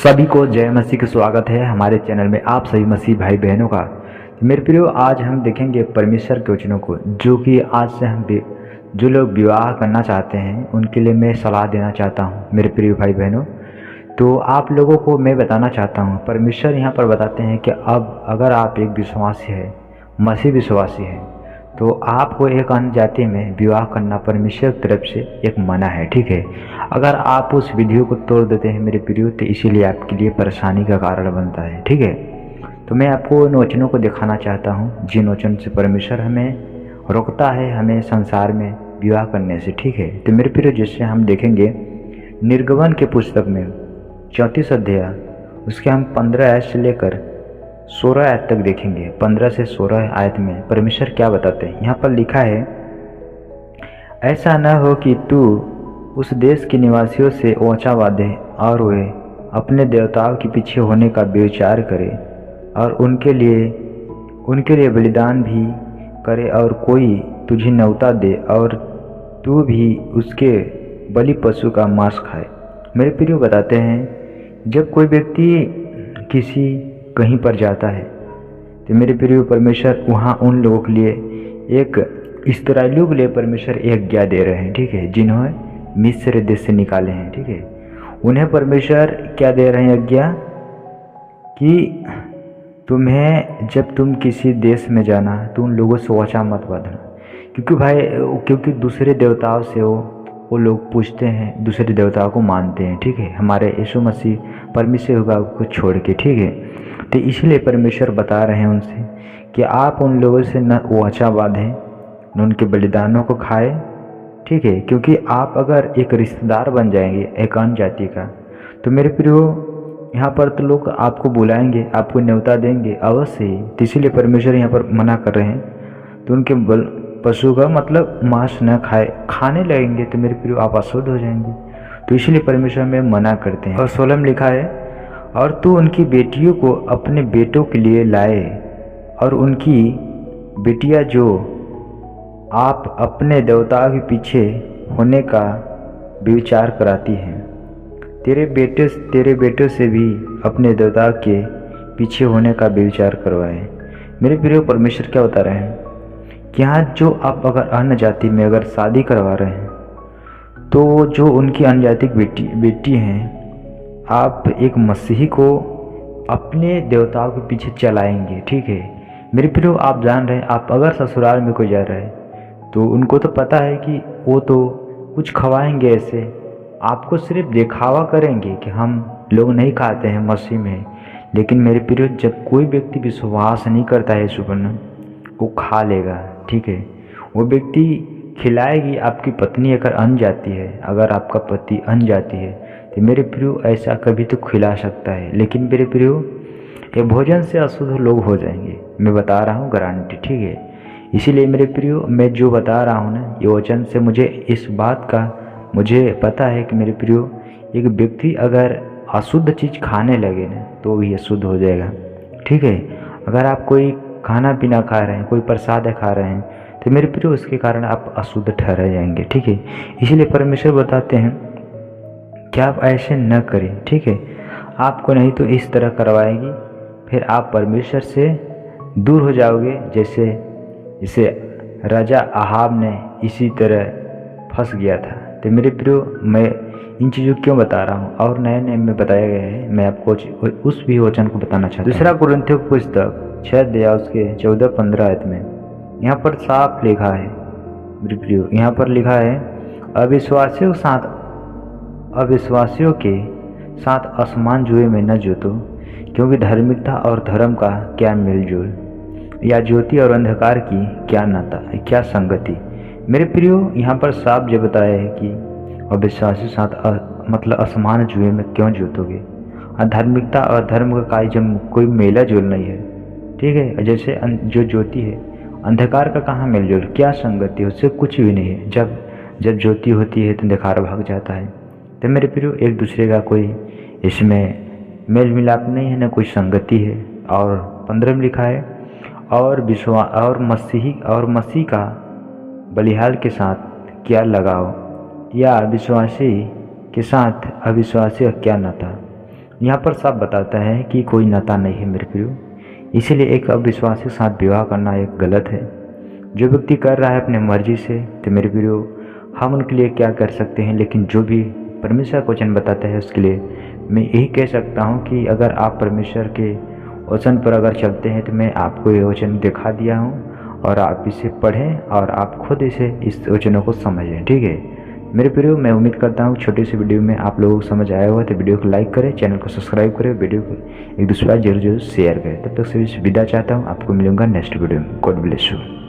सभी को जय मसीह का स्वागत है हमारे चैनल में आप सभी मसीह भाई बहनों का। मेरे प्रियो, आज हम देखेंगे परमेश्वर के वचनों को, जो कि आज से हम जो लोग विवाह करना चाहते हैं उनके लिए मैं सलाह देना चाहता हूं। मेरे प्रिय भाई बहनों, तो आप लोगों को मैं बताना चाहता हूं, परमेश्वर यहाँ पर बताते हैं कि अब अगर आप एक विश्वासी है, मसीह विश्वासी है, तो आपको एक अन्य जाति में विवाह करना परमेश्वर की तरफ से एक मना है। ठीक है, अगर आप उस विधियों को तोड़ देते हैं मेरे प्रियो, तो इसीलिए आपके लिए परेशानी का कारण बनता है। ठीक है, तो मैं आपको उन वचनों को दिखाना चाहता हूँ जिन वचन से परमेश्वर हमें रोकता है हमें संसार में विवाह करने से। ठीक है, तो मेरे प्रियो, जिससे हम देखेंगे निर्गमन के पुस्तक में 34 अध्याय, उसके हम 15 आयत से लेकर 16 आयत तक देखेंगे। 15 से 16 आयत में परमेश्वर क्या बताते हैं। यहाँ पर लिखा है, ऐसा न हो कि तू उस देश के निवासियों से ओछा बांधे और वे अपने देवताओं के पीछे होने का विचार करे और उनके लिए बलिदान भी करे और कोई तुझे न्योता दे और तू भी उसके बलि पशु का मांस खाए। मेरे प्रियो, बताते हैं जब कोई व्यक्ति कहीं पर जाता है तो मेरे प्रियो, परमेश्वर वहाँ उन लोगों के लिए इस्राएलियों के लिए परमेश्वर एक आज्ञा दे रहे हैं। ठीक है, जिन्होंने मिस्र देश से निकाले हैं। ठीक है, उन्हें परमेश्वर क्या दे रहे हैं आज्ञा कि तुम्हें जब तुम किसी देश में जाना तो उन लोगों से वाचा मत बांधना, क्योंकि दूसरे देवताओं से वो लोग पूछते हैं, दूसरे देवताओं को मानते हैं। ठीक है, हमारे यीशु मसीह परमेश्वर होगा को छोड़ के। ठीक है, तो इसलिए परमेश्वर बता रहे हैं उनसे कि आप उन लोगों से न वाचा बांधें न उनके बलिदानों को खाए। ठीक है, क्योंकि आप अगर एक रिश्तेदार बन जाएंगे एक अन्य जाति का, तो मेरे प्रियो, यहाँ पर तो लोग आपको बुलाएंगे, आपको न्योता देंगे अवश्य ही। तो इसीलिए परमेश्वर यहाँ पर मना कर रहे हैं। तो उनके पशु का मतलब मांस न खाने लगेंगे तो मेरे प्रियो आप अशुद्ध हो जाएंगे। तो इसलिए परमेश्वर में मना करते हैं। और 16 में लिखा है, और तू उनकी बेटियों को अपने बेटों के लिए लाए और उनकी बेटियां जो आप अपने देवताओं के पीछे होने का विचार कराती हैं, तेरे बेटों से भी अपने देवता के पीछे होने का विचार करवाए। मेरे प्रिय, परमेश्वर क्या बता रहे हैं कि यहाँ जो आप अगर अन्य जाति में अगर शादी करवा रहे हैं, तो जो उनकी अन्य जाति की बेटी हैं, आप एक मसीही को अपने देवताओं के पीछे चलाएंगे। ठीक है मेरे प्रियो, आप जान रहे हैं, आप अगर ससुराल में कोई जा रहा है तो उनको तो पता है कि वो तो कुछ खवाएंगे, ऐसे आपको सिर्फ दिखावा करेंगे कि हम लोग नहीं खाते हैं मसीह में। लेकिन मेरे प्रियो, जब कोई व्यक्ति विश्वास नहीं करता है यीशु पर, वो खा लेगा। ठीक है, वो व्यक्ति खिलाएगी। आपकी पत्नी अगर अन जाती है, अगर आपका पति अन जाती है, तो मेरे प्रियो ऐसा कभी तो खिला सकता है। लेकिन मेरे प्रियो, ये भोजन से अशुद्ध लोग हो जाएंगे, मैं बता रहा हूँ गारंटी। ठीक है, इसीलिए मेरे प्रियो, मैं जो बता रहा हूँ ना, ये वचन से मुझे इस बात का मुझे पता है कि मेरे प्रियो, एक व्यक्ति अगर अशुद्ध चीज़ खाने लगे ना तो भी अशुद्ध हो जाएगा। ठीक है, अगर आप कोई खाना पीना खा रहे हैं, कोई प्रसाद खा रहे हैं, तो मेरे प्रियो उसके कारण आप अशुद्ध ठहर जाएंगे। ठीक है, इसलिए परमेश्वर बताते हैं कि आप ऐसे न करें। ठीक है, आपको नहीं तो इस तरह करवाएगी, फिर आप परमेश्वर से दूर हो जाओगे। जैसे राजा अहाब ने इसी तरह फंस गया था। तो मेरे प्रियो, मैं इन चीज़ों क्यों बता रहा हूँ और नए में बताया गया है, मैं आपको उस भी वचन को बताना चाहता हूँ। दूसरा कुरिन्थियों की पुस्तक 6 अध्याय उसके 14-15 आयत में यहाँ पर साफ लिखा है मेरे प्रियो, यहाँ पर लिखा है, अविश्वासियों के साथ असमान जुए में न जोतो, क्योंकि धार्मिकता और धर्म का क्या मेलजोल, या ज्योति और अंधकार की क्या नाता, क्या संगति। मेरे प्रियो, यहाँ पर साफ जो बताया है कि अविश्वासियों के साथ मतलब असमान जुए में क्यों जोतोगे। अधार्मिकता और धर्म का जब कोई मेला जोल नहीं है। ठीक है, जैसे जो ज्योति है, अंधकार का कहाँ मेल जोल, क्या संगति है, उससे कुछ भी नहीं है। जब ज्योति होती है तो अंधकार भाग जाता है। तो मेरे प्रियो, एक दूसरे का कोई इसमें मेल मिलाप नहीं है, न कोई संगति है। और 15 में लिखा है, और मसीह का बलिहाल के साथ क्या लगाओ, या विश्वासी के साथ अविश्वासी का क्या नाता। यहाँ पर साफ बताता है कि कोई नाता नहीं है मेरे प्रियो, इसीलिए एक अविश्वास के साथ विवाह करना एक गलत है। जो व्यक्ति कर रहा है अपने मर्जी से, तो मेरे प्रियो हम उनके लिए क्या कर सकते हैं, लेकिन जो भी परमेश्वर का वचन बताता है उसके लिए मैं यही कह सकता हूँ कि अगर आप परमेश्वर के वचन पर अगर चलते हैं तो मैं आपको ये वचन दिखा दिया हूँ और आप इसे पढ़ें और आप खुद इस वचनों को समझें। ठीक है मेरे प्रियो, मैं उम्मीद करता हूँ छोटी सी वीडियो में आप लोगों को समझ आया हुआ, तो वीडियो को लाइक करें, चैनल को सब्सक्राइब करें, वीडियो को एक दूसरे जरूर शेयर करें। तब तक से विदा चाहता हूँ, आपको मिलूंगा नेक्स्ट वीडियो में। God bless you.